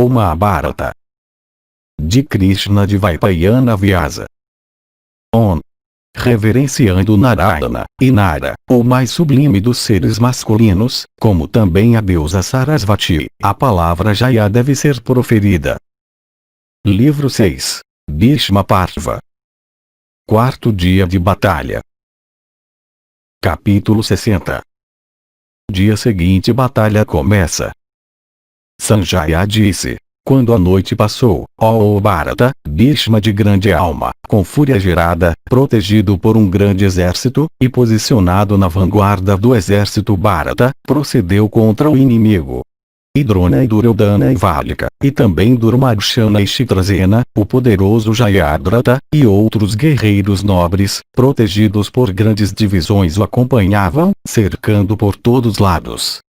o Mahabharata de Krishna de Vaipayana Vyasa. On. Reverenciando Narayana, e Nara, o mais sublime dos seres masculinos, como também a deusa Sarasvati, a palavra Jaya deve ser proferida. Livro 6. Bhishma Parva. Quarto dia de batalha. Capítulo 60. Dia seguinte batalha começa. Sanjaya disse: quando a noite passou, ó Bharata, Bhishma de grande alma, com fúria gerada, protegido por um grande exército, e posicionado na vanguarda do exército Bharata, procedeu contra o inimigo. E Drona e Duryodhana e Valika, e também Durmarshana e Chitrasena, o poderoso Jayadratha, e outros guerreiros nobres, protegidos por grandes divisões o acompanhavam, cercando por todos lados.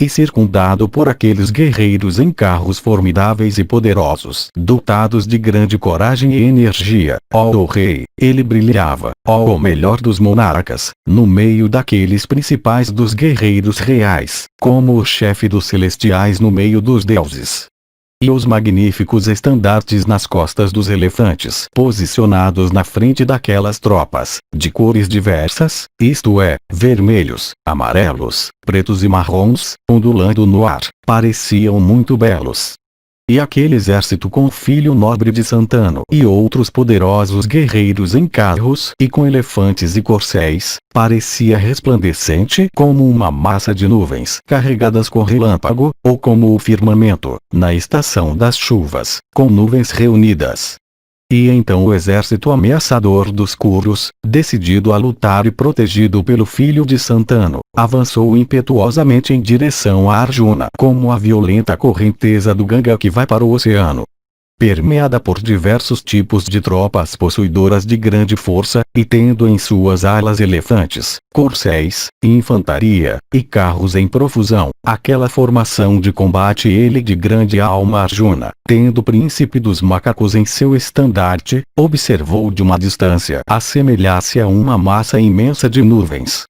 E circundado por aqueles guerreiros em carros formidáveis e poderosos, dotados de grande coragem e energia, ó o rei, ele brilhava, ó o melhor dos monarcas, no meio daqueles principais dos guerreiros reais, como o chefe dos celestiais no meio dos deuses. E os magníficos estandartes nas costas dos elefantes, posicionados na frente daquelas tropas, de cores diversas, isto é, vermelhos, amarelos, pretos e marrons, ondulando no ar, pareciam muito belos. E aquele exército com o filho nobre de Santanu e outros poderosos guerreiros em carros e com elefantes e corcéis, parecia resplandecente como uma massa de nuvens carregadas com relâmpago, ou como o firmamento, na estação das chuvas, com nuvens reunidas. E então o exército ameaçador dos Kurus, decidido a lutar e protegido pelo filho de Santanu, avançou impetuosamente em direção a Arjuna como a violenta correnteza do Ganga que vai para o oceano. Permeada por diversos tipos de tropas possuidoras de grande força, e tendo em suas alas elefantes, corcéis, infantaria, e carros em profusão, aquela formação de combate ele de grande alma Arjuna, tendo o príncipe dos macacos em seu estandarte, observou de uma distância assemelhar-se a uma massa imensa de nuvens.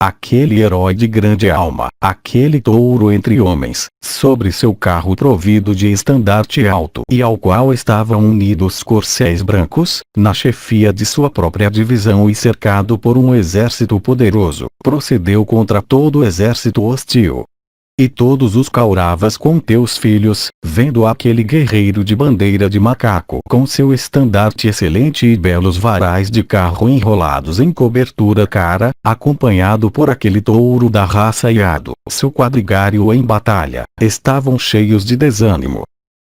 Aquele herói de grande alma, aquele touro entre homens, sobre seu carro provido de estandarte alto e ao qual estavam unidos corcéis brancos, na chefia de sua própria divisão e cercado por um exército poderoso, procedeu contra todo o exército hostil. E todos os Kauravas com teus filhos, vendo aquele guerreiro de bandeira de macaco com seu estandarte excelente e belos varais de carro enrolados em cobertura cara, acompanhado por aquele touro da raça Yadu, seu quadrigário em batalha, estavam cheios de desânimo.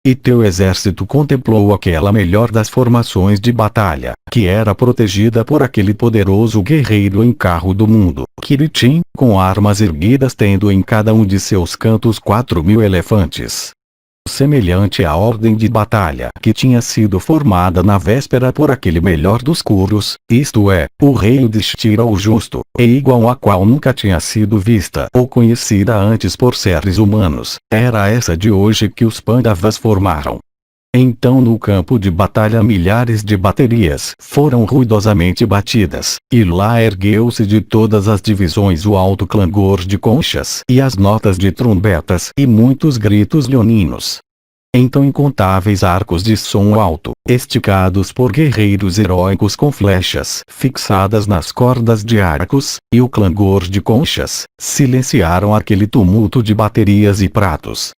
E teu exército contemplou aquela melhor das formações de batalha, que era protegida por aquele poderoso guerreiro em carro do mundo, Kiritim, com armas erguidas tendo em cada um de seus cantos 4.000 elefantes. Semelhante à ordem de batalha que tinha sido formada na véspera por aquele melhor dos Kurus, isto é, o rei Yudhishthira o Justo, e igual a qual nunca tinha sido vista ou conhecida antes por seres humanos, era essa de hoje que os Pandavas formaram. Então no campo de batalha milhares de baterias foram ruidosamente batidas, e lá ergueu-se de todas as divisões o alto clangor de conchas e as notas de trombetas e muitos gritos leoninos. Então incontáveis arcos de som alto, esticados por guerreiros heróicos com flechas fixadas nas cordas de arcos, e o clangor de conchas, silenciaram aquele tumulto de baterias e pratos.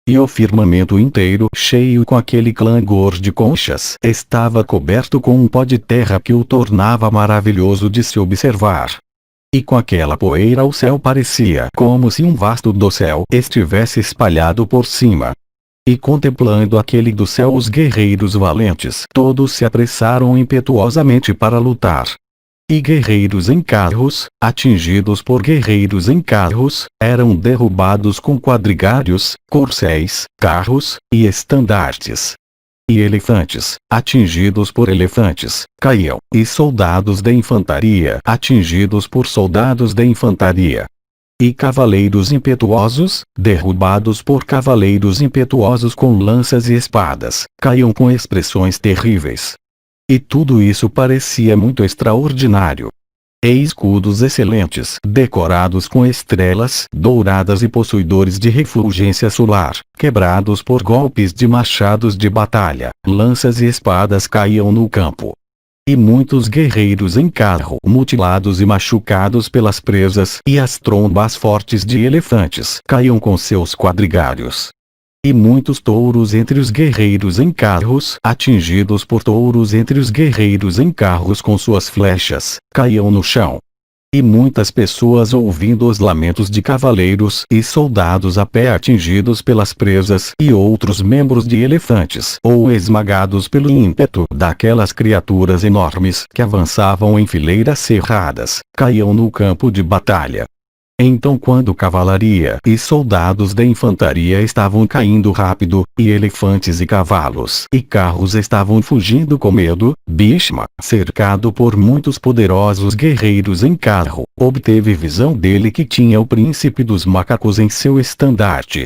E o firmamento inteiro, cheio com aquele clangor de conchas, estava coberto com um pó de terra que o tornava maravilhoso de se observar. E com aquela poeira o céu parecia como se um vasto dossel estivesse espalhado por cima. E contemplando aquele do céu os guerreiros valentes todos se apressaram impetuosamente para lutar. E guerreiros em carros, atingidos por guerreiros em carros, eram derrubados com quadrigários, corcéis, carros, e estandartes. E elefantes, atingidos por elefantes, caíam, e soldados de infantaria, atingidos por soldados de infantaria. E cavaleiros impetuosos, derrubados por cavaleiros impetuosos com lanças e espadas, caíam com expressões terríveis. E tudo isso parecia muito extraordinário. e escudos excelentes, decorados com estrelas douradas e possuidores de refulgência solar, quebrados por golpes de machados de batalha, lanças e espadas caíam no campo. E muitos guerreiros em carro, mutilados e machucados pelas presas e as trombas fortes de elefantes, caíam com seus quadrigários. E muitos touros entre os guerreiros em carros, atingidos por touros entre os guerreiros em carros com suas flechas, caíam no chão. E muitas pessoas ouvindo os lamentos de cavaleiros e soldados a pé atingidos pelas presas e outros membros de elefantes ou esmagados pelo ímpeto daquelas criaturas enormes que avançavam em fileiras cerradas, caíam no campo de batalha. Então quando cavalaria e soldados da infantaria estavam caindo rápido, e elefantes e cavalos e carros estavam fugindo com medo, Bhishma, cercado por muitos poderosos guerreiros em carro, obteve visão dele que tinha o príncipe dos macacos em seu estandarte.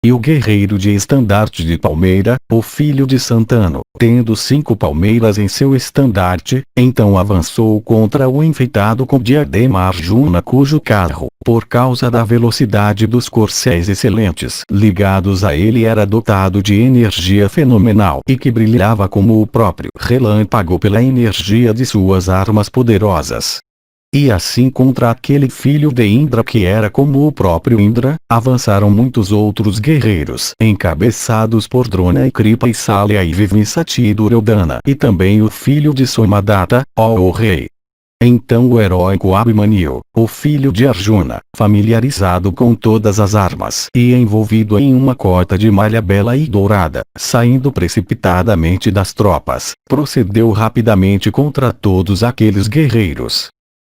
E o guerreiro de estandarte de palmeira, o filho de Santano, tendo 5 palmeiras em seu estandarte, então avançou contra o enfeitado com diadema Arjuna, cujo carro, por causa da velocidade dos corcéis excelentes ligados a ele, era dotado de energia fenomenal e que brilhava como o próprio relâmpago pela energia de suas armas poderosas. E assim contra aquele filho de Indra que era como o próprio Indra, avançaram muitos outros guerreiros, encabeçados por Drona e Kripa e Salya e Vivisati e Duryodhana, e também o filho de Somadatta, ó rei. Então o heróico Abhimanyu, o filho de Arjuna, familiarizado com todas as armas e envolvido em uma cota de malha bela e dourada, saindo precipitadamente das tropas, procedeu rapidamente contra todos aqueles guerreiros.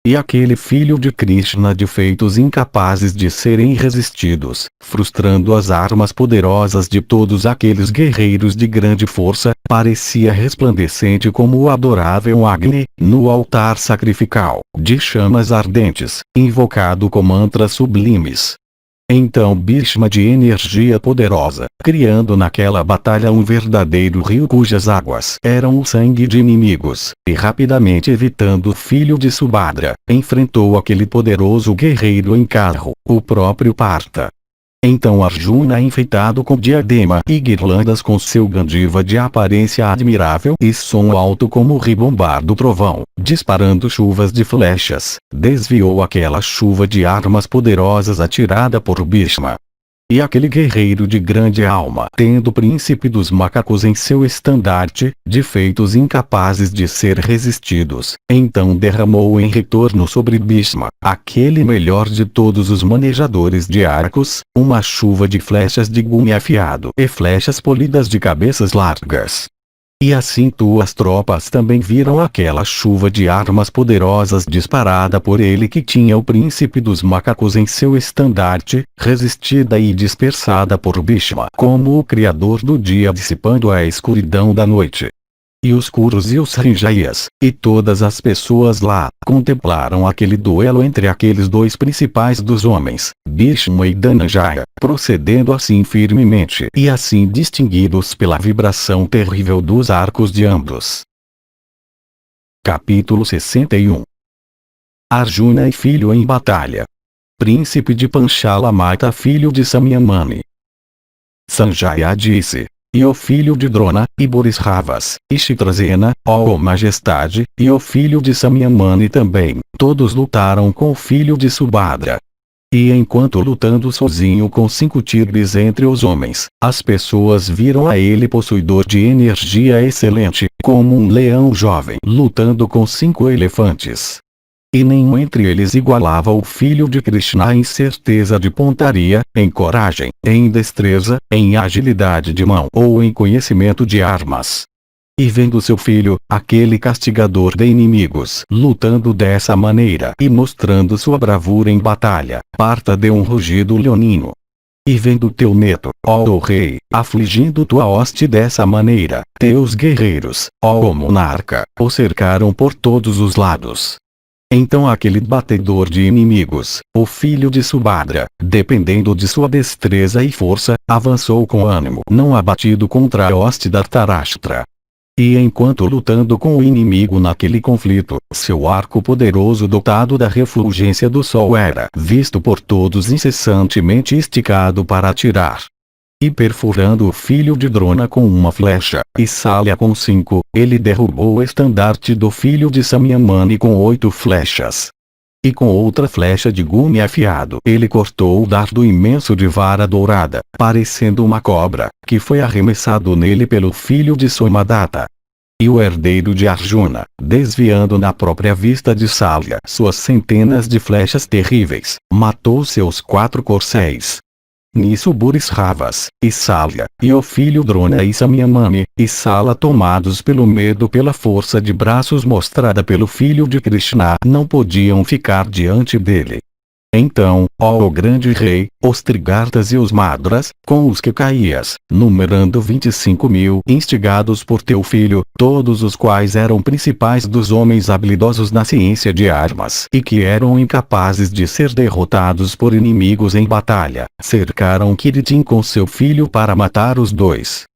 E aquele filho de Krishna, de feitos incapazes de serem resistidos, frustrando as armas poderosas de todos aqueles guerreiros de grande força, parecia resplandecente como o adorável Agni, no altar sacrificial, de chamas ardentes, invocado com mantras sublimes. Então Bhishma, de energia poderosa, criando naquela batalha um verdadeiro rio cujas águas eram o sangue de inimigos, e rapidamente evitando o filho de Subhadra, enfrentou aquele poderoso guerreiro em carro, o próprio Partha. Então Arjuna, enfeitado com diadema e guirlandas, com seu gandiva de aparência admirável e som alto como o ribombar do trovão, disparando chuvas de flechas, desviou aquela chuva de armas poderosas atirada por Bhishma. E aquele guerreiro de grande alma, tendo o príncipe dos macacos em seu estandarte, de feitos incapazes de ser resistidos, então derramou em retorno sobre Bhishma, aquele melhor de todos os manejadores de arcos, uma chuva de flechas de gume afiado e flechas polidas de cabeças largas. E assim tuas tropas também viram aquela chuva de armas poderosas disparada por ele que tinha o príncipe dos macacos em seu estandarte, resistida e dispersada por Bhishma como o criador do dia dissipando a escuridão da noite. E os Kurus e os Sanjayas, e todas as pessoas lá, contemplaram aquele duelo entre aqueles dois principais dos homens, Bhishma e Dhananjaya, procedendo assim firmemente e assim distinguidos pela vibração terrível dos arcos de ambos. Capítulo 61. Arjuna e filho em batalha. Príncipe de Panchala mata filho de Samyamani. Sanjaya disse: e o filho de Drona, e Borisravas, e Chitrasena, ó majestade, e o filho de Samyamani também, todos lutaram com o filho de Subhadra. E enquanto lutando sozinho com 5 tigres entre os homens, as pessoas viram a ele possuidor de energia excelente, como um leão jovem lutando com 5 elefantes. E nenhum entre eles igualava o filho de Krishna em certeza de pontaria, em coragem, em destreza, em agilidade de mão ou em conhecimento de armas. E vendo seu filho, aquele castigador de inimigos, lutando dessa maneira e mostrando sua bravura em batalha, Partha deu um rugido leonino. E vendo teu neto, ó rei, afligindo tua hoste dessa maneira, teus guerreiros, ó monarca, o cercaram por todos os lados. Então aquele batedor de inimigos, o filho de Subhadra, dependendo de sua destreza e força, avançou com ânimo não abatido contra a hoste da Dhritarashtra. E enquanto lutando com o inimigo naquele conflito, seu arco poderoso dotado da refulgência do sol era visto por todos incessantemente esticado para atirar. E perfurando o filho de Drona com uma flecha, e Salya com 5, ele derrubou o estandarte do filho de Samyamani com 8 flechas. E com outra flecha de gume afiado ele cortou o dardo imenso de vara dourada, parecendo uma cobra, que foi arremessado nele pelo filho de Somadatta. E o herdeiro de Arjuna, desviando na própria vista de Salya suas centenas de flechas terríveis, matou seus 4 corcéis. Nisso Burisravas, e Salya, e o filho Drona e Samyamani, e Sala tomados pelo medo pela força de braços mostrada pelo filho de Krishna não podiam ficar diante dele. Então, ó o grande rei, os Trigartas e os Madras, com os Kekayas, numerando 25.000 instigados por teu filho, todos os quais eram principais dos homens habilidosos na ciência de armas e que eram incapazes de ser derrotados por inimigos em batalha, cercaram Kiritin com seu filho para matar os dois.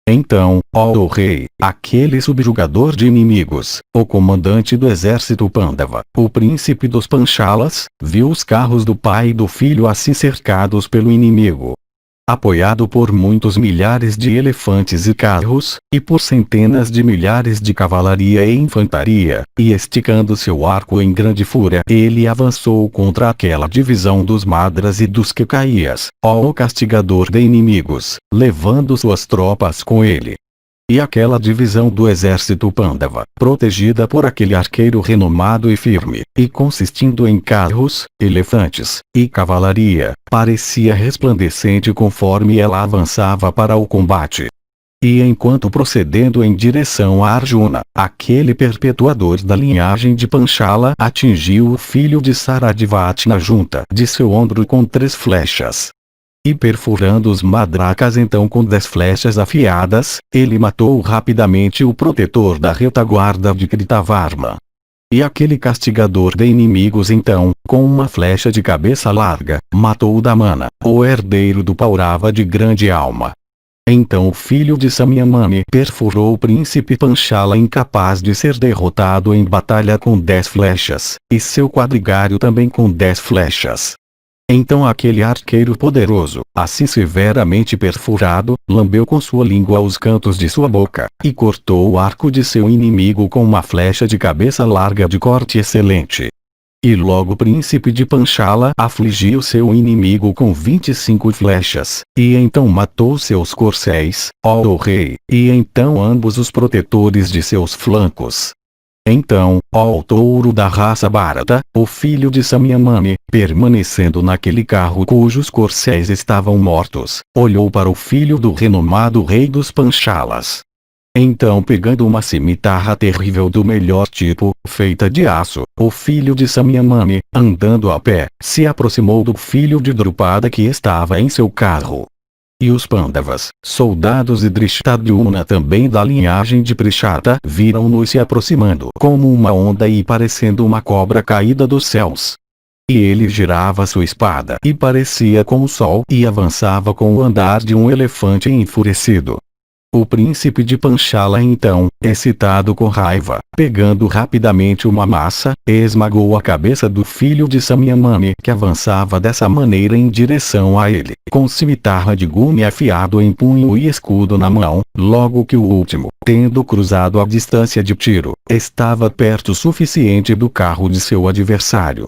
Então, ó o rei, aquele subjugador de inimigos, o comandante do exército Pandava, o príncipe dos Panchalas, viu os carros do pai e do filho assim cercados pelo inimigo. Apoiado por muitos milhares de elefantes e carros, e por centenas de milhares de cavalaria e infantaria, e esticando seu arco em grande fúria, ele avançou contra aquela divisão dos Madras e dos Kekayas, ó o castigador de inimigos, levando suas tropas com ele. E aquela divisão do exército Pandava, protegida por aquele arqueiro renomado e firme, e consistindo em carros, elefantes, e cavalaria, parecia resplandecente conforme ela avançava para o combate. E enquanto procedendo em direção a Arjuna, aquele perpetuador da linhagem de Panchala atingiu o filho de Saradivati na junta de seu ombro com 3 flechas. E perfurando os madracas então com 10 flechas afiadas, ele matou rapidamente o protetor da retaguarda de Kritavarma. E aquele castigador de inimigos então, com uma flecha de cabeça larga, matou o Damana, o herdeiro do Paurava de grande alma. Então o filho de Samyamani perfurou o príncipe Panchala incapaz de ser derrotado em batalha com 10 flechas, e seu quadrigário também com 10 flechas. Então aquele arqueiro poderoso, assim severamente perfurado, lambeu com sua língua os cantos de sua boca, e cortou o arco de seu inimigo com uma flecha de cabeça larga de corte excelente. E logo o príncipe de Panchala afligiu seu inimigo com 25 flechas, e então matou seus corcéis, ó o rei, e então ambos os protetores de seus flancos. Então, ó o touro da raça Bharata, o filho de Samyamani, permanecendo naquele carro cujos corcéis estavam mortos, olhou para o filho do renomado rei dos Panchalas. Então pegando uma cimitarra terrível do melhor tipo, feita de aço, o filho de Samyamani, andando a pé, se aproximou do filho de Drupada que estava em seu carro. E os Pandavas, soldados e Drishtadyumna também da linhagem de Prishata, viram-no se aproximando como uma onda e parecendo uma cobra caída dos céus. E ele girava sua espada e parecia com o sol e avançava com o andar de um elefante enfurecido. O príncipe de Panchala então, excitado com raiva, pegando rapidamente uma massa, esmagou a cabeça do filho de Samyamani que avançava dessa maneira em direção a ele, com cimitarra de gume afiado em punho e escudo na mão, logo que o último, tendo cruzado a distância de tiro, estava perto o suficiente do carro de seu adversário.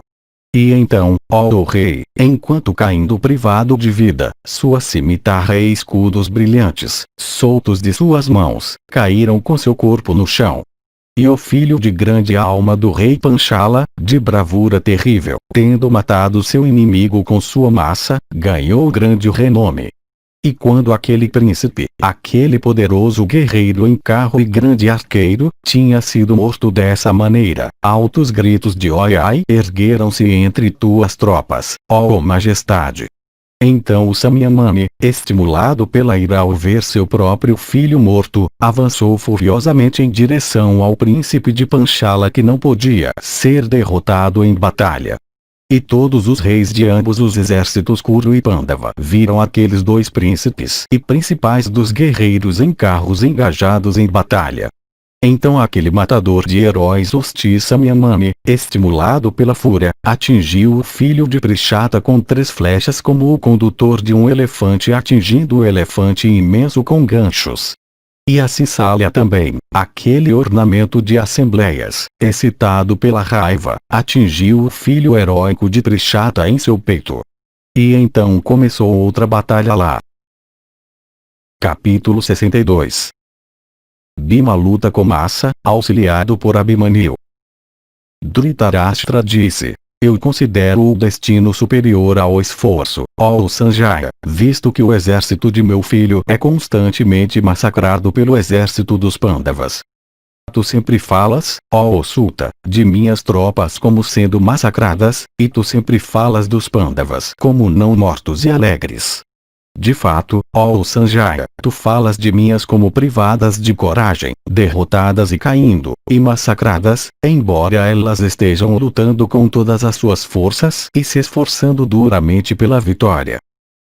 E então, ó o rei, enquanto caindo privado de vida, sua cimitarra e escudos brilhantes, soltos de suas mãos, caíram com seu corpo no chão. E o filho de grande alma do rei Panchala, de bravura terrível, tendo matado seu inimigo com sua massa, ganhou grande renome. E quando aquele príncipe, aquele poderoso guerreiro em carro e grande arqueiro, tinha sido morto dessa maneira, altos gritos de oi ai ergueram-se entre tuas tropas, ó majestade. Então o Samyamani, estimulado pela ira ao ver seu próprio filho morto, avançou furiosamente em direção ao príncipe de Panchala que não podia ser derrotado em batalha. E todos os reis de ambos os exércitos Kuru e Pandava viram aqueles dois príncipes e principais dos guerreiros em carros engajados em batalha. Então aquele matador de heróis hostis Samyamani, estimulado pela fúria, atingiu o filho de Prishata com 3 flechas como o condutor de um elefante atingindo o elefante imenso com ganchos. E assim Salya também, aquele ornamento de assembleias, excitado pela raiva, atingiu o filho heróico de Prishata em seu peito. E então começou outra batalha lá. Capítulo 62. Bhima luta com Massa, auxiliado por Abhimanyu. Dhritarashtra disse: eu considero o destino superior ao esforço, ó Sanjaya, visto que o exército de meu filho é constantemente massacrado pelo exército dos Pandavas. Tu sempre falas, ó Sutta, de minhas tropas como sendo massacradas, e tu sempre falas dos Pandavas como não mortos e alegres. De fato, ó Sanjaya, tu falas de minhas como privadas de coragem, derrotadas e caindo, e massacradas, embora elas estejam lutando com todas as suas forças e se esforçando duramente pela vitória.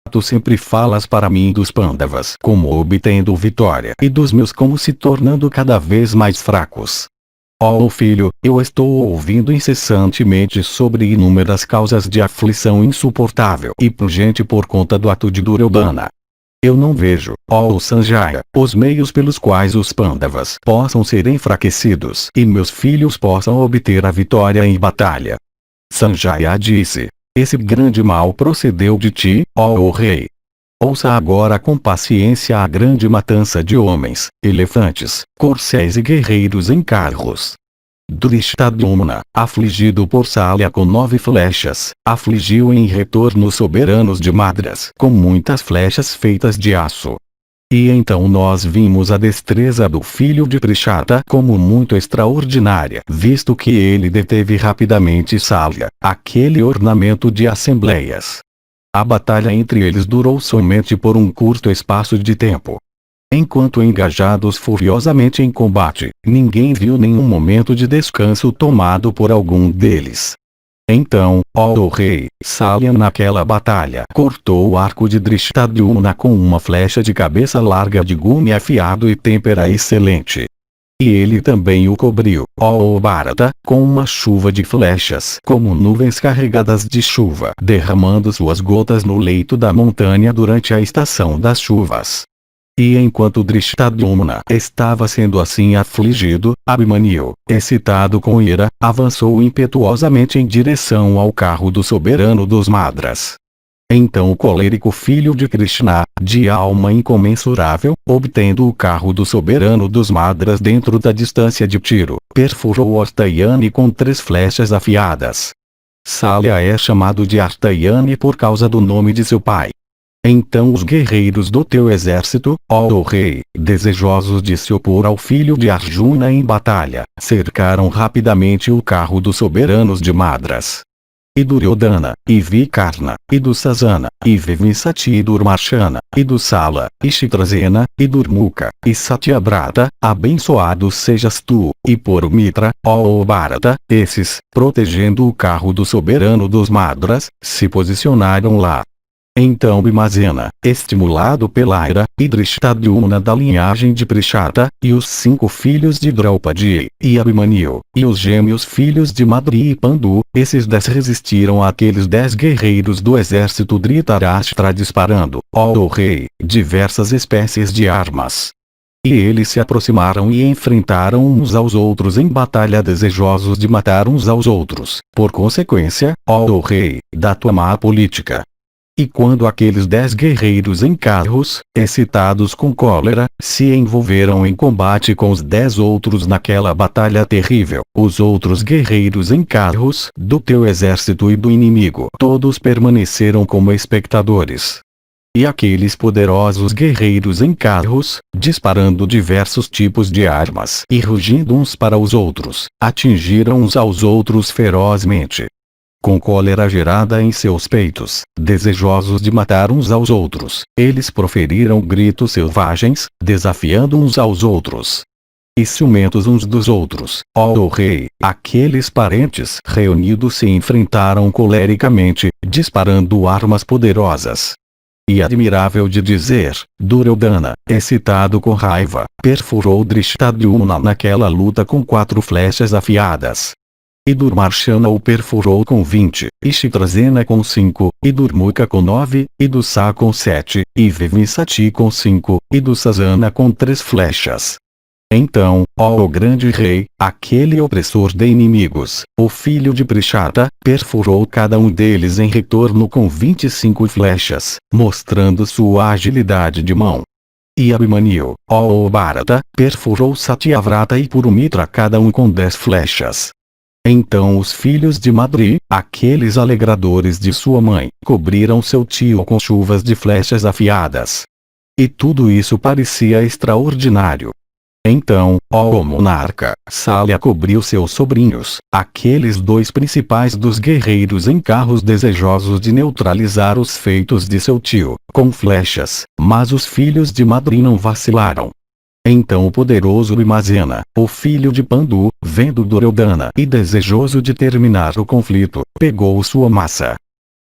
Tu sempre falas para mim dos Pandavas como obtendo vitória e dos meus como se tornando cada vez mais fracos. Ó filho, eu estou ouvindo incessantemente sobre inúmeras causas de aflição insuportável e pungente por conta do ato de Duryodhana. Eu não vejo, ó Sanjaya, os meios pelos quais os Pandavas possam ser enfraquecidos e meus filhos possam obter a vitória em batalha. Sanjaya disse: esse grande mal procedeu de ti, ó rei. Ouça agora com paciência a grande matança de homens, elefantes, corcéis e guerreiros em carros. Drishtadyumna, afligido por Salya com 9 flechas, afligiu em retorno os soberanos de Madras com muitas flechas feitas de aço. E então nós vimos a destreza do filho de Prishata como muito extraordinária, visto que ele deteve rapidamente Salya, aquele ornamento de assembleias. A batalha entre eles durou somente por um curto espaço de tempo. Enquanto engajados furiosamente em combate, ninguém viu nenhum momento de descanso tomado por algum deles. Então, ó rei, Salya naquela batalha cortou o arco de Drishtadyumna com uma flecha de cabeça larga de gume afiado e têmpera excelente. E ele também o cobriu, ó Bharata, com uma chuva de flechas como nuvens carregadas de chuva derramando suas gotas no leito da montanha durante a estação das chuvas. E enquanto Drishtadyumna estava sendo assim afligido, Abhimanyu, excitado com ira, avançou impetuosamente em direção ao carro do soberano dos Madras. Então o colérico filho de Krishna, de alma incomensurável, obtendo o carro do soberano dos Madras dentro da distância de tiro, perfurou Artayani com 3 flechas afiadas. Salya é chamado de Artayani por causa do nome de seu pai. Então os guerreiros do teu exército, ó rei, desejosos de se opor ao filho de Arjuna em batalha, cercaram rapidamente o carro dos soberanos de Madras. E Duryodhana, e Vikarna, e Dussasana, e Vivisati e Durmarshana, e Dussala, e Chitrasena, e Durmuka, e Satyabrata, abençoado sejas tu, e por Mitra, ó Bharata, esses, protegendo o carro do soberano dos Madras, se posicionaram lá. Então Bhimazena, estimulado pela ira, e Drishtadyumna da linhagem de Prishata, e os 5 filhos de Draupadi, e Abhimanyu, e os gêmeos filhos de Madri e Pandu, esses 10 resistiram àqueles 10 guerreiros do exército Dhritarashtra disparando, ó rei, diversas espécies de armas. E eles se aproximaram e enfrentaram uns aos outros em batalha desejosos de matar uns aos outros, por consequência, ó rei, da tua má política. E quando aqueles 10 guerreiros em carros, excitados com cólera, se envolveram em combate com os 10 outros naquela batalha terrível, os outros guerreiros em carros, do teu exército e do inimigo, todos permaneceram como espectadores. E aqueles poderosos guerreiros em carros, disparando diversos tipos de armas e rugindo uns para os outros, atingiram uns aos outros ferozmente. Com cólera gerada em seus peitos, desejosos de matar uns aos outros, eles proferiram gritos selvagens, desafiando uns aos outros. E ciumentos uns dos outros, ó rei, aqueles parentes reunidos se enfrentaram colericamente, disparando armas poderosas. E admirável de dizer, Duryodhana, excitado com raiva, perfurou Drishtadyumna naquela luta com 4 flechas afiadas. E Durmarshana o perfurou com 20, e Chitrasena com 5, e Durmuka com 9, e Dusa com 7, e Vivissati com 5, e Dusasana com 3 flechas. Então, ó o grande rei, aquele opressor de inimigos, o filho de Prishata, perfurou cada um deles em retorno com 25 flechas, mostrando sua agilidade de mão. E Abhimanyu, ó o Bharata, perfurou Satyavrata e Purumitra cada um com 10 flechas. Então os filhos de Madri, aqueles alegradores de sua mãe, cobriram seu tio com chuvas de flechas afiadas. E tudo isso parecia extraordinário. Então, ó monarca, Salya cobriu seus sobrinhos, aqueles 2 principais dos guerreiros em carros desejosos de neutralizar os feitos de seu tio, com flechas, mas os filhos de Madri não vacilaram. Então o poderoso Bhimazena, o filho de Pandu, vendo Duryodhana e desejoso de terminar o conflito, pegou sua massa.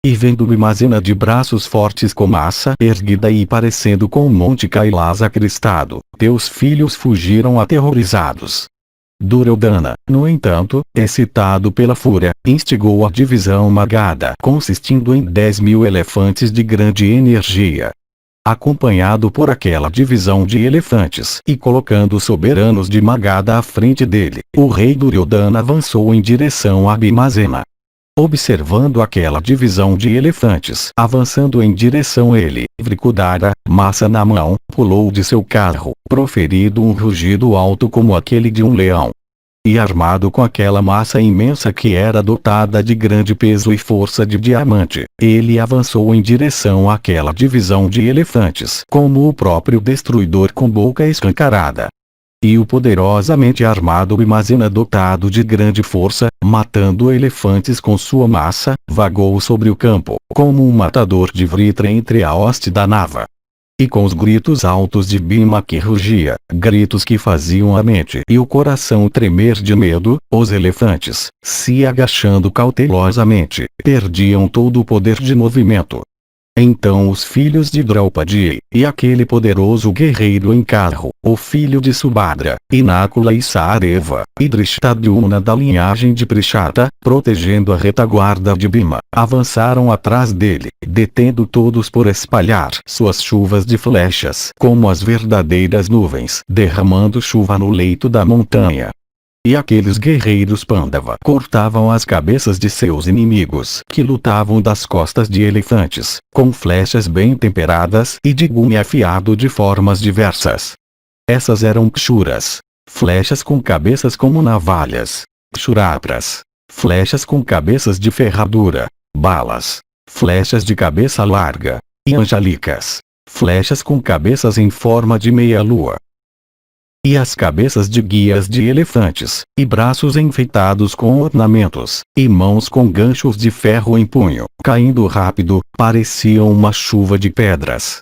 E vendo Bhimazena de braços fortes com massa erguida e parecendo com o monte Kailasa cristado, teus filhos fugiram aterrorizados. Duryodhana, no entanto, excitado pela fúria, instigou a divisão Magadha, consistindo em 10.000 elefantes de grande energia. Acompanhado por aquela divisão de elefantes e colocando os soberanos de Magadha à frente dele, o rei Duryodhana avançou em direção a Bhimazena. Observando aquela divisão de elefantes avançando em direção a ele, Vrikudara, massa na mão, pulou de seu carro, proferindo um rugido alto como aquele de um leão. E armado com aquela massa imensa que era dotada de grande peso e força de diamante, ele avançou em direção àquela divisão de elefantes como o próprio destruidor com boca escancarada. E o poderosamente armado Bhimazena dotado de grande força, matando elefantes com sua massa, vagou sobre o campo, como um matador de Vritra entre a hoste da Nava. E com os gritos altos de Bhima que rugia, gritos que faziam a mente e o coração tremer de medo, os elefantes, se agachando cautelosamente, perdiam todo o poder de movimento. Então os filhos de Draupadi, e aquele poderoso guerreiro em carro, o filho de Subhadra, e Nakula e Saareva, e Drishtadyumna da linhagem de Prishata, protegendo a retaguarda de Bhima, avançaram atrás dele, detendo todos por espalhar suas chuvas de flechas como as verdadeiras nuvens, derramando chuva no leito da montanha. E aqueles guerreiros Pandava cortavam as cabeças de seus inimigos que lutavam das costas de elefantes, com flechas bem temperadas e de gume afiado de formas diversas. Essas eram kshuras, flechas com cabeças como navalhas; kshurapras, flechas com cabeças de ferradura; balas, flechas de cabeça larga; e angélicas, flechas com cabeças em forma de meia-lua. E as cabeças de guias de elefantes, e braços enfeitados com ornamentos, e mãos com ganchos de ferro em punho, caindo rápido, pareciam uma chuva de pedras.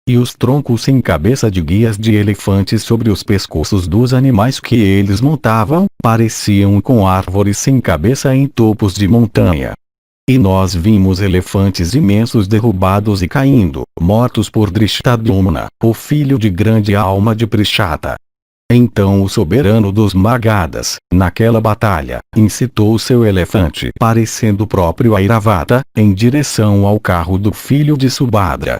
E os troncos sem cabeça de guias de elefantes sobre os pescoços dos animais que eles montavam, pareciam com árvores sem cabeça em topos de montanha. E nós vimos elefantes imensos derrubados e caindo, mortos por Drishtadyumna, o filho de grande alma de Prishata. Então o soberano dos Magadhas, naquela batalha, incitou seu elefante parecendo o próprio Airavata, em direção ao carro do filho de Subhadra.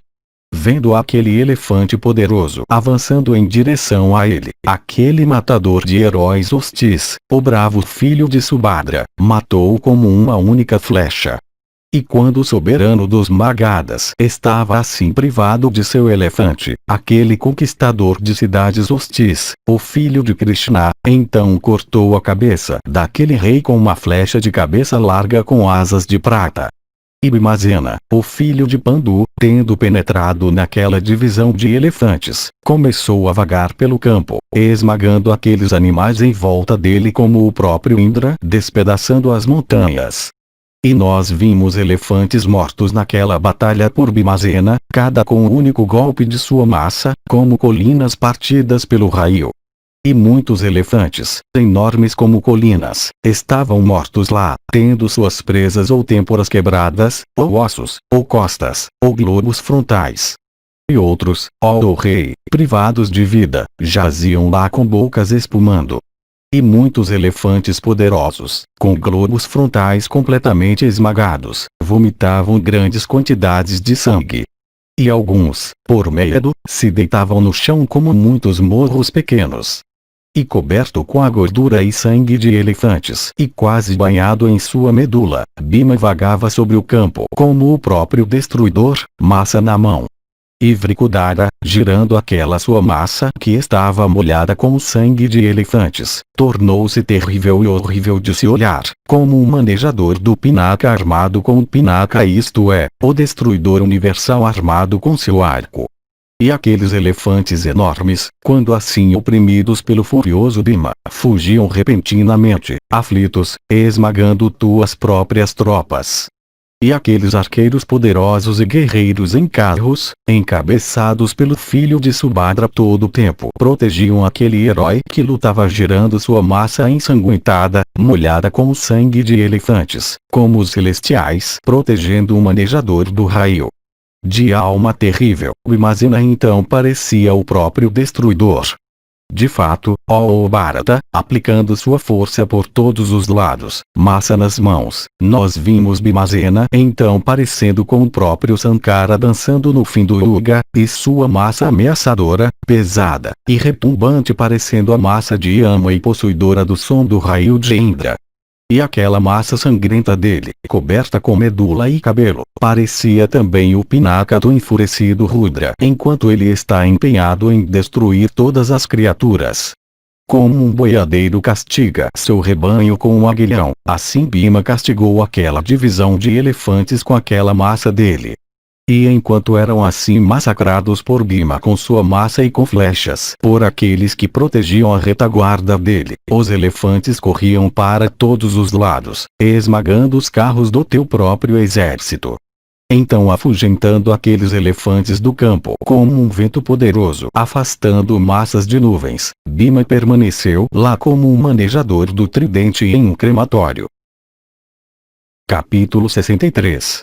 Vendo aquele elefante poderoso avançando em direção a ele, aquele matador de heróis hostis, o bravo filho de Subhadra, matou-o como uma única flecha. E quando o soberano dos Magadhas estava assim privado de seu elefante, aquele conquistador de cidades hostis, o filho de Krishna, então cortou a cabeça daquele rei com uma flecha de cabeça larga com asas de prata. E Bhimazena, o filho de Pandu, tendo penetrado naquela divisão de elefantes, começou a vagar pelo campo, esmagando aqueles animais em volta dele como o próprio Indra despedaçando as montanhas. E nós vimos elefantes mortos naquela batalha por Bhimazena, cada com um único golpe de sua massa, como colinas partidas pelo raio. E muitos elefantes, enormes como colinas, estavam mortos lá, tendo suas presas ou têmporas quebradas, ou ossos, ou costas, ou globos frontais. E outros, ó rei, privados de vida, jaziam lá com bocas espumando. E muitos elefantes poderosos, com globos frontais completamente esmagados, vomitavam grandes quantidades de sangue. E alguns, por medo, se deitavam no chão como muitos morros pequenos. E coberto com a gordura e sangue de elefantes e quase banhado em sua medula, Bhima vagava sobre o campo como o próprio destruidor, massa na mão. E Vrikudara, girando aquela sua massa que estava molhada com o sangue de elefantes, tornou-se terrível e horrível de se olhar, como um manejador do Pinaka armado com o Pinaka, isto é, o destruidor universal armado com seu arco. E aqueles elefantes enormes, quando assim oprimidos pelo furioso Bhima, fugiam repentinamente, aflitos, esmagando tuas próprias tropas. E aqueles arqueiros poderosos e guerreiros em carros, encabeçados pelo filho de Subhadra todo o tempo, protegiam aquele herói que lutava girando sua massa ensanguentada, molhada com o sangue de elefantes, como os celestiais protegendo um manejador do raio. De alma terrível, Bhimazena então parecia o próprio destruidor. De fato, ó Bharata, aplicando sua força por todos os lados, massa nas mãos, nós vimos Bhimazena então parecendo com o próprio Sankara dançando no fim do yuga, e sua massa ameaçadora, pesada, e retumbante parecendo a massa de Yama e possuidora do som do raio de Indra. E aquela massa sangrenta dele, coberta com medula e cabelo, parecia também o Pinaka do enfurecido Rudra, enquanto ele está empenhado em destruir todas as criaturas. Como um boiadeiro castiga seu rebanho com um aguilhão, assim Bhima castigou aquela divisão de elefantes com aquela massa dele. E enquanto eram assim massacrados por Bhima com sua massa e com flechas por aqueles que protegiam a retaguarda dele, os elefantes corriam para todos os lados, esmagando os carros do teu próprio exército. Então afugentando aqueles elefantes do campo como um vento poderoso afastando massas de nuvens, Bhima permaneceu lá como um manejador do tridente em um crematório. Capítulo 63.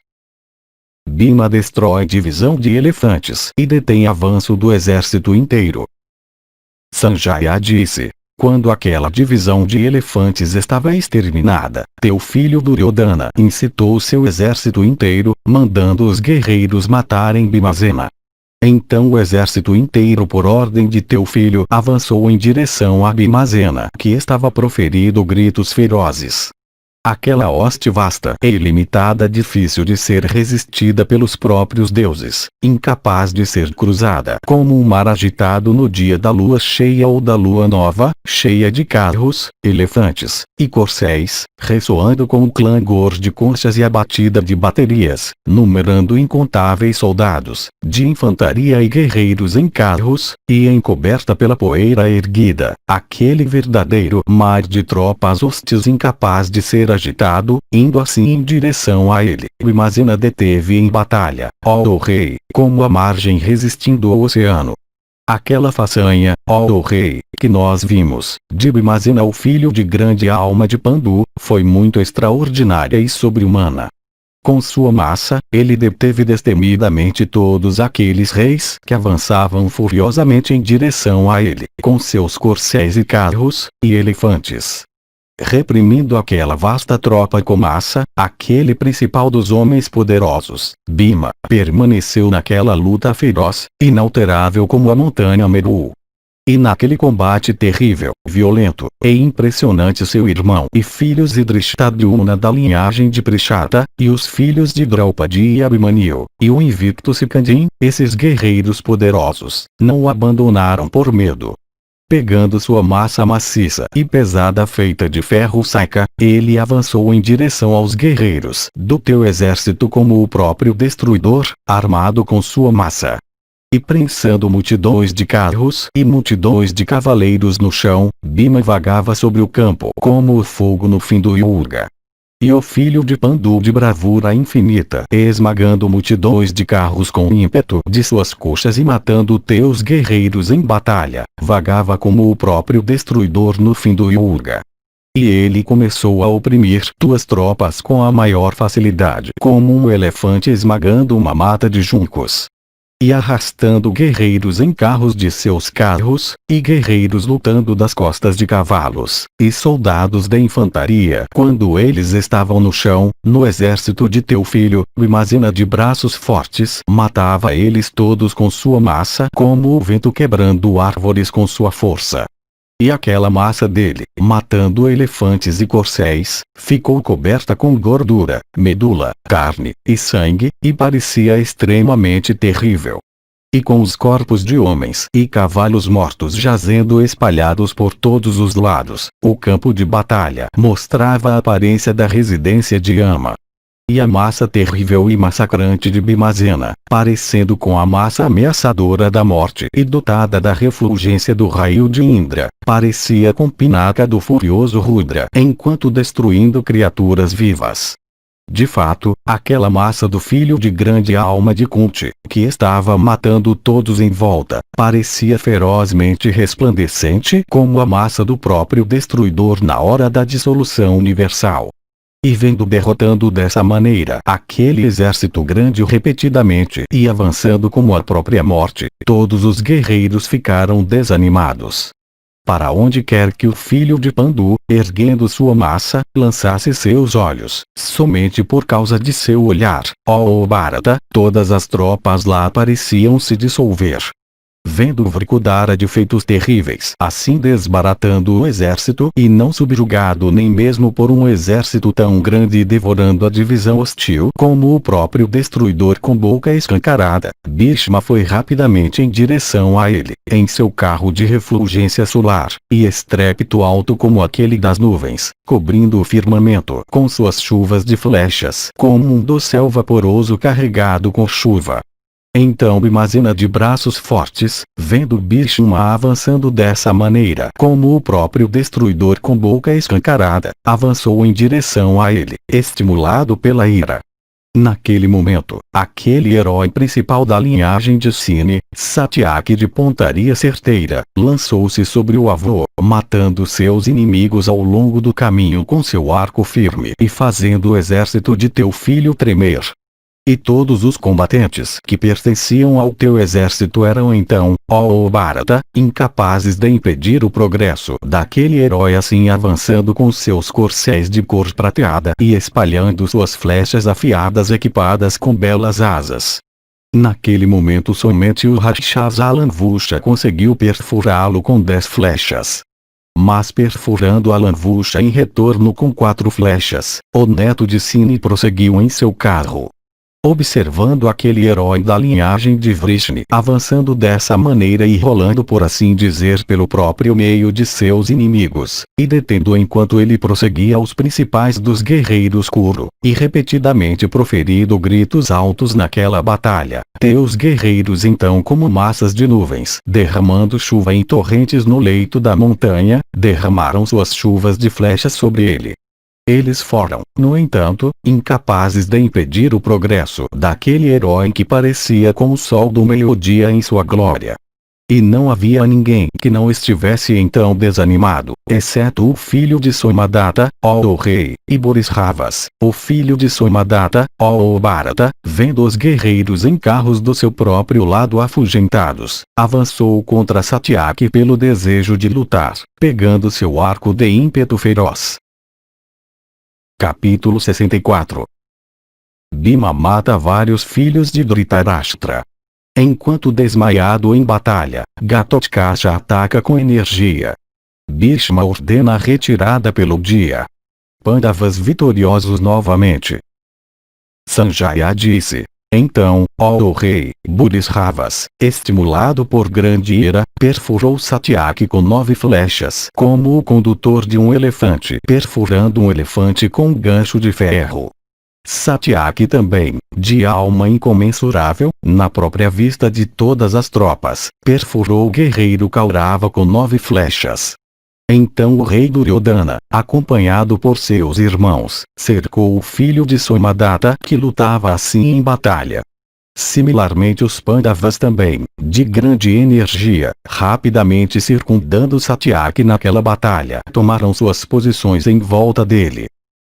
Bhima destrói divisão de elefantes e detém avanço do exército inteiro. Sanjaya disse: quando aquela divisão de elefantes estava exterminada, teu filho Duryodhana incitou seu exército inteiro, mandando os guerreiros matarem Bhimazena. Então o exército inteiro por ordem de teu filho avançou em direção a Bhimazena, que estava proferindo gritos ferozes. Aquela hoste vasta e ilimitada difícil de ser resistida pelos próprios deuses, incapaz de ser cruzada como um mar agitado no dia da lua cheia ou da lua nova, cheia de carros, elefantes, e corcéis, ressoando com o clangor de conchas e a batida de baterias, numerando incontáveis soldados, de infantaria e guerreiros em carros, e encoberta pela poeira erguida, aquele verdadeiro mar de tropas hostis incapaz de ser agitado, indo assim em direção a ele. Bhimazena deteve em batalha, ó rei, como a margem resistindo ao oceano. Aquela façanha, ó rei, que nós vimos, de Bhimazena o filho de grande alma de Pandu, foi muito extraordinária e sobre-humana. Com sua massa, ele deteve destemidamente todos aqueles reis que avançavam furiosamente em direção a ele, com seus corcéis e carros, e elefantes. Reprimindo aquela vasta tropa com massa, aquele principal dos homens poderosos, Bhima, permaneceu naquela luta feroz, inalterável como a montanha Meru. E naquele combate terrível, violento, e impressionante seu irmão e filhos Drishtadyumna da linhagem de Prishata, e os filhos de Draupadi e Abhimanyu, e o invicto Sikandin, esses guerreiros poderosos, não o abandonaram por medo. Pegando sua massa maciça e pesada feita de ferro seca, ele avançou em direção aos guerreiros do teu exército como o próprio destruidor, armado com sua massa. E prensando multidões de carros e multidões de cavaleiros no chão, Bhima vagava sobre o campo como o fogo no fim do yuga. E o filho de Pandu de bravura infinita, esmagando multidões de carros com o ímpeto de suas coxas e matando teus guerreiros em batalha, vagava como o próprio destruidor no fim do Yuga. E ele começou a oprimir tuas tropas com a maior facilidade, como um elefante esmagando uma mata de juncos. E arrastando guerreiros em carros de seus carros, e guerreiros lutando das costas de cavalos, e soldados da infantaria quando eles estavam no chão, no exército de teu filho, Bimazena de braços fortes, matava eles todos com sua massa como o vento quebrando árvores com sua força. E aquela massa dele, matando elefantes e corcéis, ficou coberta com gordura, medula, carne e sangue, e parecia extremamente terrível. E com os corpos de homens e cavalos mortos jazendo espalhados por todos os lados, o campo de batalha mostrava a aparência da residência de Yama. E a massa terrível e massacrante de Bimazena, parecendo com a massa ameaçadora da morte e dotada da refulgência do raio de Indra, parecia com Pinaka do furioso Rudra enquanto destruindo criaturas vivas. De fato, aquela massa do filho de grande alma de Kunti, que estava matando todos em volta, parecia ferozmente resplandecente como a massa do próprio destruidor na hora da dissolução universal. E vendo derrotando dessa maneira aquele exército grande repetidamente e avançando como a própria morte, todos os guerreiros ficaram desanimados. Para onde quer que o filho de Pandu, erguendo sua massa, lançasse seus olhos, somente por causa de seu olhar, ó Bharata, todas as tropas lá pareciam se dissolver. Vendo Vrikudara de feitos terríveis assim desbaratando o exército e não subjugado nem mesmo por um exército tão grande e devorando a divisão hostil como o próprio destruidor com boca escancarada, Bhishma foi rapidamente em direção a ele, em seu carro de refulgência solar, e estrépito alto como aquele das nuvens, cobrindo o firmamento com suas chuvas de flechas como um dossel vaporoso carregado com chuva. Então Bimazena de braços fortes, vendo Bhishma avançando dessa maneira como o próprio destruidor com boca escancarada, avançou em direção a ele, estimulado pela ira. Naquele momento, aquele herói principal da linhagem de Sine, Satyaki de pontaria certeira, lançou-se sobre o avô, matando seus inimigos ao longo do caminho com seu arco firme e fazendo o exército de teu filho tremer. E todos os combatentes que pertenciam ao teu exército eram então, ó Bharata, incapazes de impedir o progresso daquele herói assim avançando com seus corcéis de cor prateada e espalhando suas flechas afiadas equipadas com belas asas. Naquele momento somente o Rakshasa Alanvusha conseguiu perfurá-lo com 10 flechas. Mas perfurando Alanvusha em retorno com 4 flechas, o neto de Sine prosseguiu em seu carro. Observando aquele herói da linhagem de Vrishni avançando dessa maneira e rolando por assim dizer pelo próprio meio de seus inimigos, e detendo enquanto ele prosseguia os principais dos guerreiros Kuru, e repetidamente proferindo gritos altos naquela batalha, teus guerreiros então como massas de nuvens, derramando chuva em torrentes no leito da montanha, derramaram suas chuvas de flechas sobre ele. Eles foram, no entanto, incapazes de impedir o progresso daquele herói que parecia com o sol do meio-dia em sua glória. E não havia ninguém que não estivesse então desanimado, exceto o filho de Somadatta, ó rei, e Borisravas, o filho de Somadatta, ó Bharata, vendo os guerreiros em carros do seu próprio lado afugentados, avançou contra Satyaki pelo desejo de lutar, pegando seu arco de ímpeto feroz. Capítulo 64. Bhima mata vários filhos de Dhritarashtra. Enquanto desmaiado em batalha, Ghatotkach ataca com energia. Bhishma ordena a retirada pelo dia. Pandavas vitoriosos novamente. Sanjaya disse: Então, ó rei, Burisravas, estimulado por grande ira, perfurou Satyaki com 9 flechas como o condutor de um elefante perfurando um elefante com um gancho de ferro. Satyaki também, de alma incomensurável, na própria vista de todas as tropas, perfurou o guerreiro Kaurava com 9 flechas. Então o rei Duryodhana, acompanhado por seus irmãos, cercou o filho de Somadatta que lutava assim em batalha. Similarmente os Pandavas também, de grande energia, rapidamente circundando Satyaki naquela batalha, tomaram suas posições em volta dele.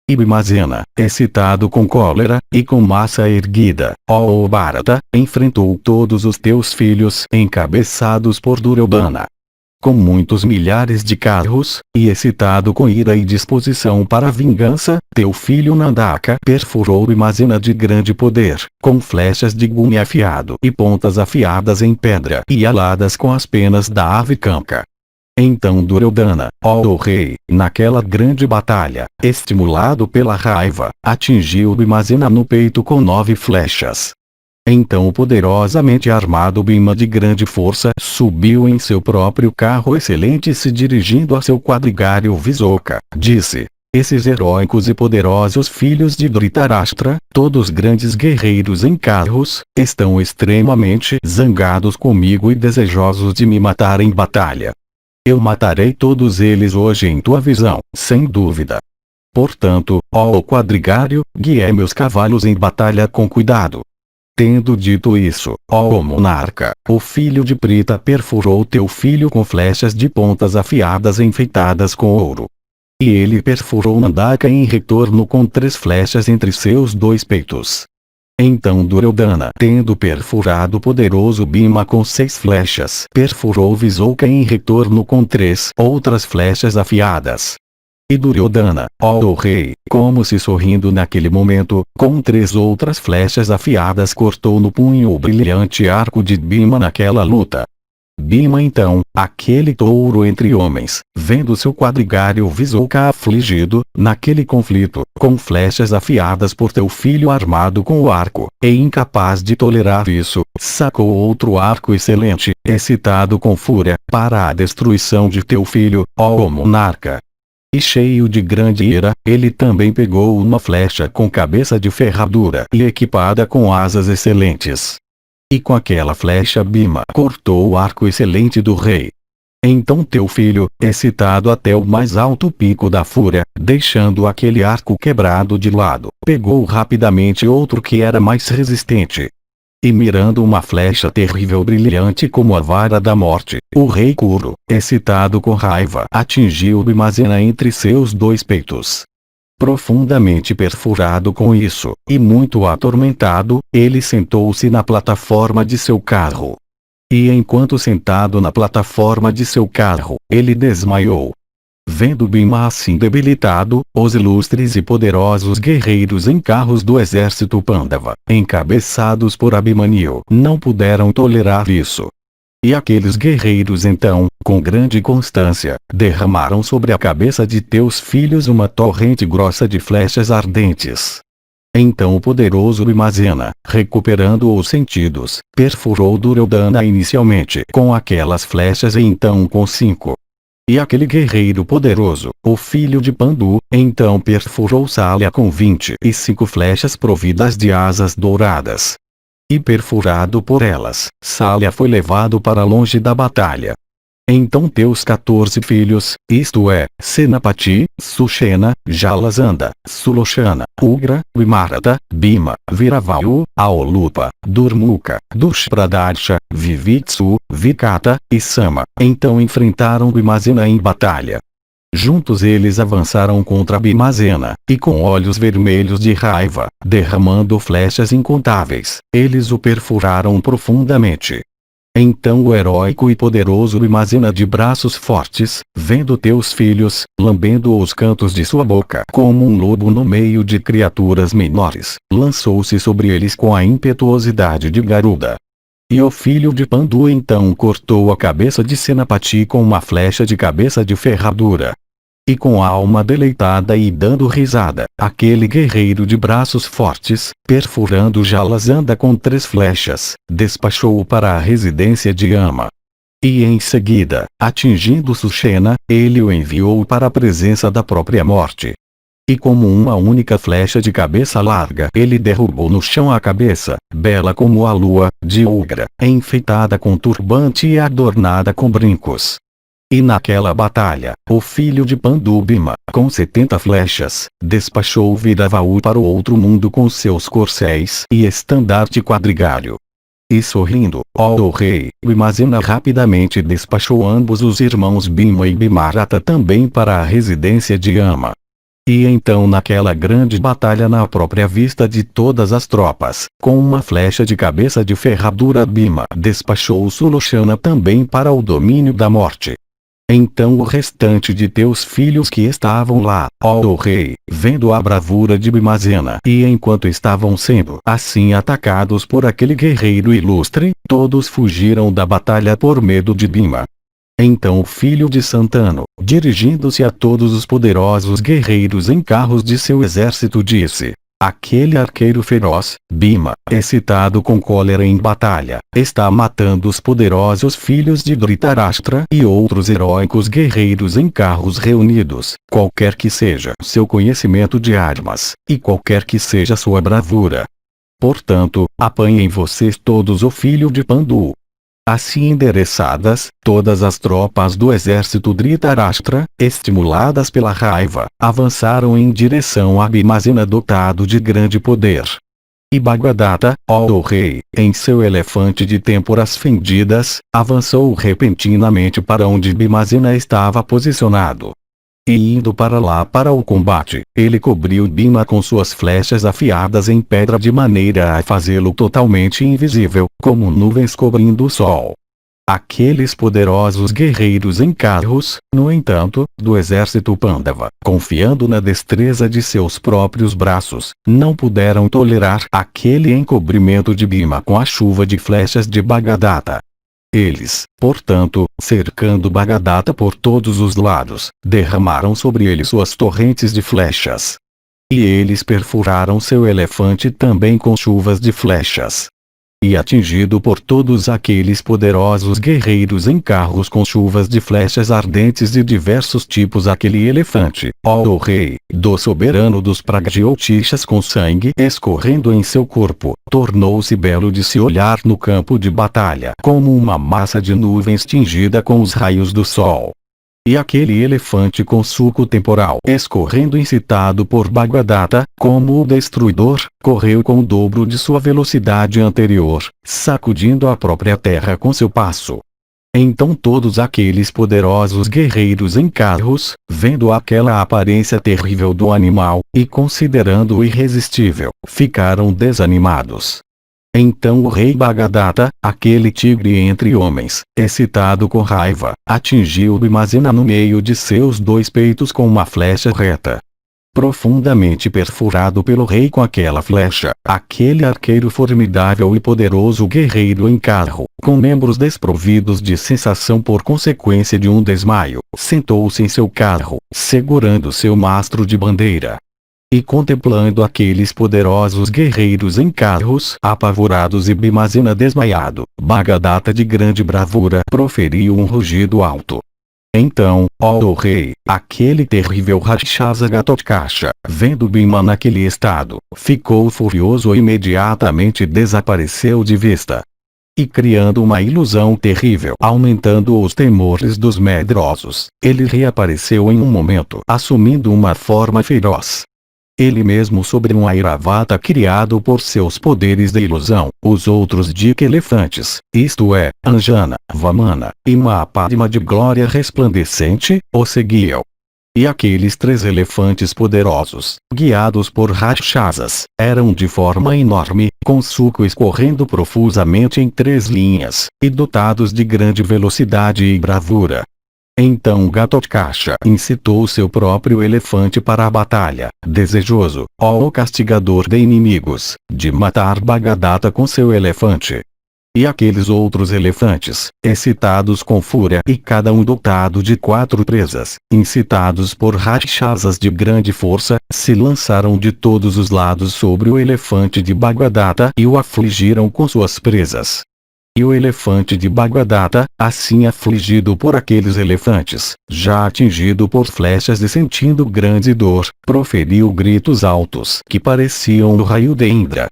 E Bhimazena, excitado com cólera, e com massa erguida, ó Bharata, enfrentou todos os teus filhos encabeçados por Duryodhana. Com muitos milhares de carros, e excitado com ira e disposição para a vingança, teu filho Nandaka perfurou Bhimazena de grande poder, com flechas de gume afiado e pontas afiadas em pedra e aladas com as penas da ave canca. Então Duryodhana, ó rei, naquela grande batalha, estimulado pela raiva, atingiu Bhimazena no peito com 9 flechas. Então o poderosamente armado Bhima de grande força subiu em seu próprio carro excelente e se dirigindo a seu quadrigário Visoka, disse: esses heróicos e poderosos filhos de Dhritarashtra, todos grandes guerreiros em carros, estão extremamente zangados comigo e desejosos de me matar em batalha. Eu matarei todos eles hoje em tua visão, sem dúvida. Portanto, ó quadrigário, guiai meus cavalos em batalha com cuidado. Tendo dito isso, ó monarca, o filho de Prita perfurou teu filho com flechas de pontas afiadas enfeitadas com ouro. E ele perfurou Nandaka em retorno com 3 flechas entre seus 2 peitos. Então Duryodhana, tendo perfurado o poderoso Bhima com 6 flechas, perfurou Visoka em retorno com 3 outras flechas afiadas. E Duryodhana, ó rei, como se sorrindo naquele momento, com 3 outras flechas afiadas cortou no punho o brilhante arco de Bhima naquela luta. Bhima então, aquele touro entre homens, vendo seu quadrigário Visoka afligido, naquele conflito, com flechas afiadas por teu filho armado com o arco, e incapaz de tolerar isso, sacou outro arco excelente, excitado com fúria, para a destruição de teu filho, ó monarca. E cheio de grande ira, ele também pegou uma flecha com cabeça de ferradura e equipada com asas excelentes. E com aquela flecha Bhima cortou o arco excelente do rei. Então teu filho, excitado até o mais alto pico da fúria, deixando aquele arco quebrado de lado, pegou rapidamente outro que era mais resistente. E mirando uma flecha terrível brilhante como a vara da morte, o rei Kuru, excitado com raiva, atingiu Bhimazena entre seus 2 peitos. Profundamente perfurado com isso, e muito atormentado, ele sentou-se na plataforma de seu carro. E enquanto sentado na plataforma de seu carro, ele desmaiou. Vendo Bhima assim debilitado, os ilustres e poderosos guerreiros em carros do exército Pandava, encabeçados por Abhimanyu, não puderam tolerar isso. E aqueles guerreiros então, com grande constância, derramaram sobre a cabeça de teus filhos uma torrente grossa de flechas ardentes. Então o poderoso Bhimazena, recuperando os sentidos, perfurou Duryodhana inicialmente com aquelas flechas e então com 5. E aquele guerreiro poderoso, o filho de Pandu, então perfurou Salya com 25 flechas providas de asas douradas. E perfurado por elas, Salya foi levado para longe da batalha. Então teus 14 filhos, isto é, Senapati, Sushena, Jalasandha, Sulochana, Ugra, Vimarata, Bhima, Viravayu, Aolupa, Durmuka, Dushpradarsha, Vivitsu, Vikata, e Sama, então enfrentaram Bhimazena em batalha. Juntos eles avançaram contra Bhimazena, e com olhos vermelhos de raiva, derramando flechas incontáveis, eles o perfuraram profundamente. Então o heróico e poderoso Bhimazena de braços fortes, vendo teus filhos, lambendo os cantos de sua boca como um lobo no meio de criaturas menores, lançou-se sobre eles com a impetuosidade de Garuda. E o filho de Pandu então cortou a cabeça de Senapati com uma flecha de cabeça de ferradura. E com a alma deleitada e dando risada, aquele guerreiro de braços fortes, perfurando Jalasandha com 3 flechas, despachou-o para a residência de Ama. E em seguida, atingindo Sushena, ele o enviou para a presença da própria morte. E como uma única flecha de cabeça larga ele derrubou no chão a cabeça, bela como a lua, de Ugra, enfeitada com turbante e adornada com brincos. E naquela batalha, o filho de Pandu Bhima, com 70 flechas, despachou Vidavaú para o outro mundo com seus corcéis e estandarte quadrigalho. E sorrindo, ó o rei, Bhimazena rapidamente despachou ambos os irmãos Bhima e Bhimarata também para a residência de Ama. E então naquela grande batalha na própria vista de todas as tropas, com uma flecha de cabeça de ferradura Bhima despachou Sulochana também para o domínio da morte. Então o restante de teus filhos que estavam lá, ó o rei, vendo a bravura de Bhimazena e enquanto estavam sendo assim atacados por aquele guerreiro ilustre, todos fugiram da batalha por medo de Bhima. Então o filho de Santanu, dirigindo-se a todos os poderosos guerreiros em carros de seu exército disse: aquele arqueiro feroz, Bhima, excitado com cólera em batalha, está matando os poderosos filhos de Dhritarashtra e outros heróicos guerreiros em carros reunidos, qualquer que seja seu conhecimento de armas, e qualquer que seja sua bravura. Portanto, apanhem vocês todos o filho de Pandu. Assim endereçadas, todas as tropas do exército Dhritarashtra, estimuladas pela raiva, avançaram em direção a Bhimazena dotado de grande poder. E Bhagadatta, ó o rei, em seu elefante de têmporas fendidas, avançou repentinamente para onde Bhimazena estava posicionado. E indo para lá para o combate, ele cobriu Bhima com suas flechas afiadas em pedra de maneira a fazê-lo totalmente invisível, como nuvens cobrindo o sol. Aqueles poderosos guerreiros em carros, no entanto, do exército Pandava, confiando na destreza de seus próprios braços, não puderam tolerar aquele encobrimento de Bhima com a chuva de flechas de Bhagadatta. Eles, portanto, cercando Bhagadatta por todos os lados, derramaram sobre ele suas torrentes de flechas. E eles perfuraram seu elefante também com chuvas de flechas. E atingido por todos aqueles poderosos guerreiros em carros com chuvas de flechas ardentes de diversos tipos aquele elefante, ó o rei, do soberano dos Pragjotishas com sangue escorrendo em seu corpo, tornou-se belo de se olhar no campo de batalha como uma massa de nuvens tingida com os raios do sol. E aquele elefante com suco temporal escorrendo incitado por Bhagadatta, como o destruidor, correu com o dobro de sua velocidade anterior, sacudindo a própria terra com seu passo. Então todos aqueles poderosos guerreiros em carros, vendo aquela aparência terrível do animal, e considerando-o irresistível, ficaram desanimados. Então o rei Bhagadatta, aquele tigre entre homens, excitado com raiva, atingiu Bhimazena no meio de seus dois peitos com uma flecha reta. Profundamente perfurado pelo rei com aquela flecha, aquele arqueiro formidável e poderoso guerreiro em carro, com membros desprovidos de sensação por consequência de um desmaio, sentou-se em seu carro, segurando seu mastro de bandeira. E contemplando aqueles poderosos guerreiros em carros apavorados e Bhimazena desmaiado, Bhagadatta de grande bravura proferiu um rugido alto. Então, ó o rei, aquele terrível Rakshasa Gatotkacha, vendo Bhima naquele estado, ficou furioso e imediatamente desapareceu de vista. E criando uma ilusão terrível, aumentando os temores dos medrosos, ele reapareceu em um momento, assumindo uma forma feroz. Ele mesmo sobre um Airavata criado por seus poderes de ilusão, os outros elefantes, isto é, Anjana, Vamana, e Mahapadma de glória resplandecente, o seguiam. E aqueles 3 elefantes poderosos, guiados por Rakshasas, eram de forma enorme, com suco escorrendo profusamente em 3 linhas, e dotados de grande velocidade e bravura. Então Gatotkacha incitou seu próprio elefante para a batalha, desejoso, ó o castigador de inimigos, de matar Bhagadatta com seu elefante. E aqueles outros elefantes, excitados com fúria e cada um dotado de 4 presas, incitados por Rakshasas de grande força, se lançaram de todos os lados sobre o elefante de Bhagadatta e o afligiram com suas presas. E o elefante de Bhagadatta, assim afligido por aqueles elefantes, já atingido por flechas e sentindo grande dor, proferiu gritos altos que pareciam o raio de Indra.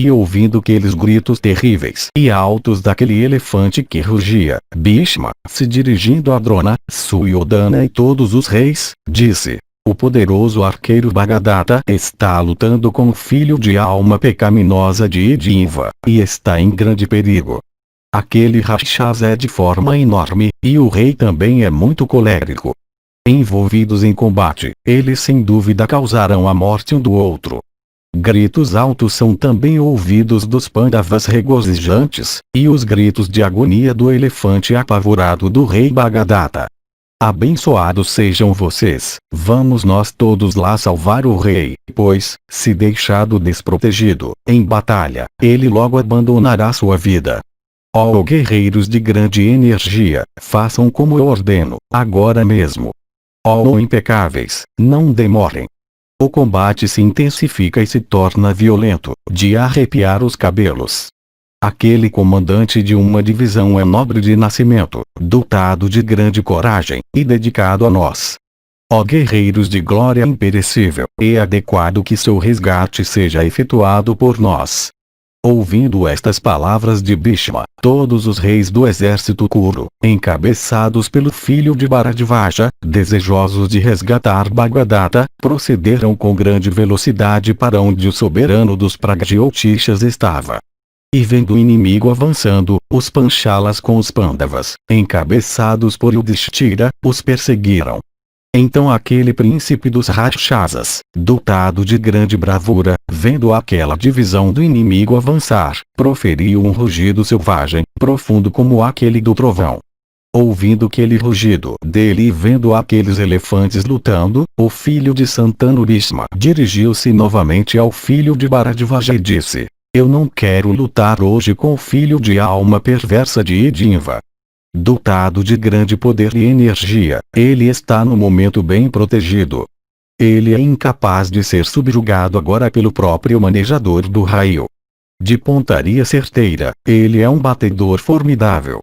e ouvindo aqueles gritos terríveis e altos daquele elefante que rugia, Bhishma, se dirigindo a Drona, Suryodhana e todos os reis, disse: o poderoso arqueiro Bhagadatta está lutando com o filho de alma pecaminosa de Yajnavalkya, e está em grande perigo. Aquele Rakshasa é de forma enorme, e o rei também é muito colérico. Envolvidos em combate, eles sem dúvida causarão a morte um do outro. Gritos altos são também ouvidos dos Pandavas regozijantes, e os gritos de agonia do elefante apavorado do rei Bhagadatta. Abençoados sejam vocês, vamos nós todos lá salvar o rei, pois, se deixado desprotegido, em batalha, ele logo abandonará sua vida. Ó guerreiros de grande energia, façam como eu ordeno, agora mesmo. Ó impecáveis, não demorem. O combate se intensifica e se torna violento, de arrepiar os cabelos. Aquele comandante de uma divisão é nobre de nascimento, dotado de grande coragem, e dedicado a nós. Ó guerreiros de glória imperecível, é adequado que seu resgate seja efetuado por nós. Ouvindo estas palavras de Bhishma, todos os reis do exército Kuru, encabeçados pelo filho de Bharadvaja, desejosos de resgatar Bhagadatta, procederam com grande velocidade para onde o soberano dos Pragjotishas estava. E vendo o inimigo avançando, os Panchalas com os Pandavas, encabeçados por Yudhishthira, os perseguiram. Então aquele príncipe dos Rakshasas, dotado de grande bravura, vendo aquela divisão do inimigo avançar, proferiu um rugido selvagem, profundo como aquele do trovão. Ouvindo aquele rugido dele e vendo aqueles elefantes lutando, o filho de Santanu Bhishma dirigiu-se novamente ao filho de Bharadvaja e disse: eu não quero lutar hoje com o filho de alma perversa de Yajnavalkya. Dotado de grande poder e energia, ele está no momento bem protegido. Ele é incapaz de ser subjugado agora pelo próprio manejador do raio. De pontaria certeira, ele é um batedor formidável.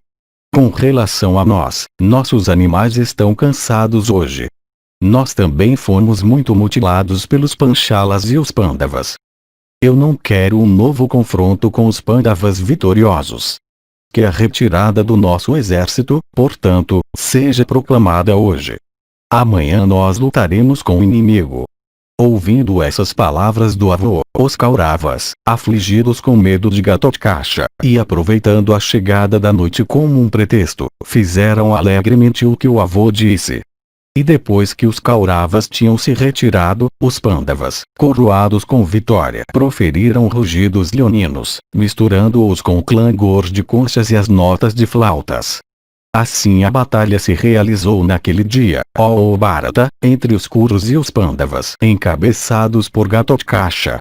Com relação a nós, nossos animais estão cansados hoje. Nós também fomos muito mutilados pelos Panchalas e os Pandavas. Eu não quero um novo confronto com os Pandavas vitoriosos. Que a retirada do nosso exército, portanto, seja proclamada hoje. Amanhã nós lutaremos com o inimigo. Ouvindo essas palavras do avô, os Kauravas, afligidos com medo de Ghatotkasha, e aproveitando a chegada da noite como um pretexto, fizeram alegremente o que o avô disse. E depois que os Kauravas tinham se retirado, os Pandavas, coroados com vitória, proferiram rugidos leoninos, misturando-os com o clangor de conchas e as notas de flautas. Assim a batalha se realizou naquele dia, ó Bharata, entre os Kurus e os Pandavas, encabeçados por Ghatotkasha.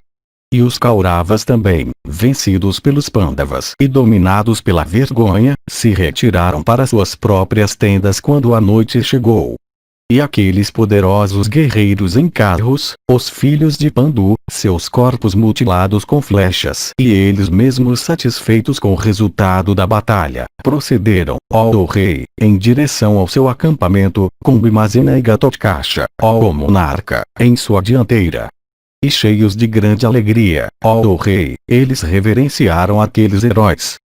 E os Kauravas também, vencidos pelos Pandavas e dominados pela vergonha, se retiraram para suas próprias tendas quando a noite chegou. E aqueles poderosos guerreiros em carros, os filhos de Pandu, seus corpos mutilados com flechas e eles mesmos satisfeitos com o resultado da batalha, procederam, ó rei, em direção ao seu acampamento, com Bhimazena e Ghatotkasha, ó monarca, em sua dianteira. E cheios de grande alegria, ó rei, eles reverenciaram aqueles heróis.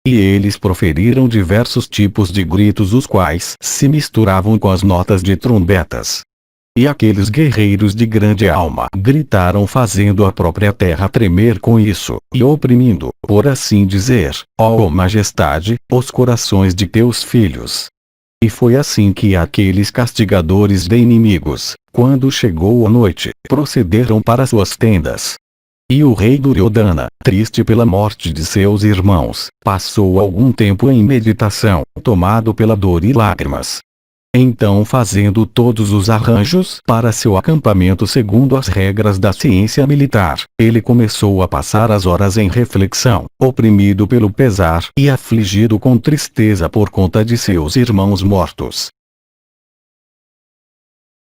E eles proferiram diversos tipos de gritos os quais se misturavam com as notas de trombetas. E aqueles guerreiros de grande alma gritaram fazendo a própria terra tremer com isso, e oprimindo, por assim dizer, ó majestade, os corações de teus filhos. E foi assim que aqueles castigadores de inimigos, quando chegou a noite, procederam para suas tendas. E o rei Duryodhana, triste pela morte de seus irmãos, passou algum tempo em meditação, tomado pela dor e lágrimas. Então, fazendo todos os arranjos para seu acampamento segundo as regras da ciência militar, ele começou a passar as horas em reflexão, oprimido pelo pesar e afligido com tristeza por conta de seus irmãos mortos.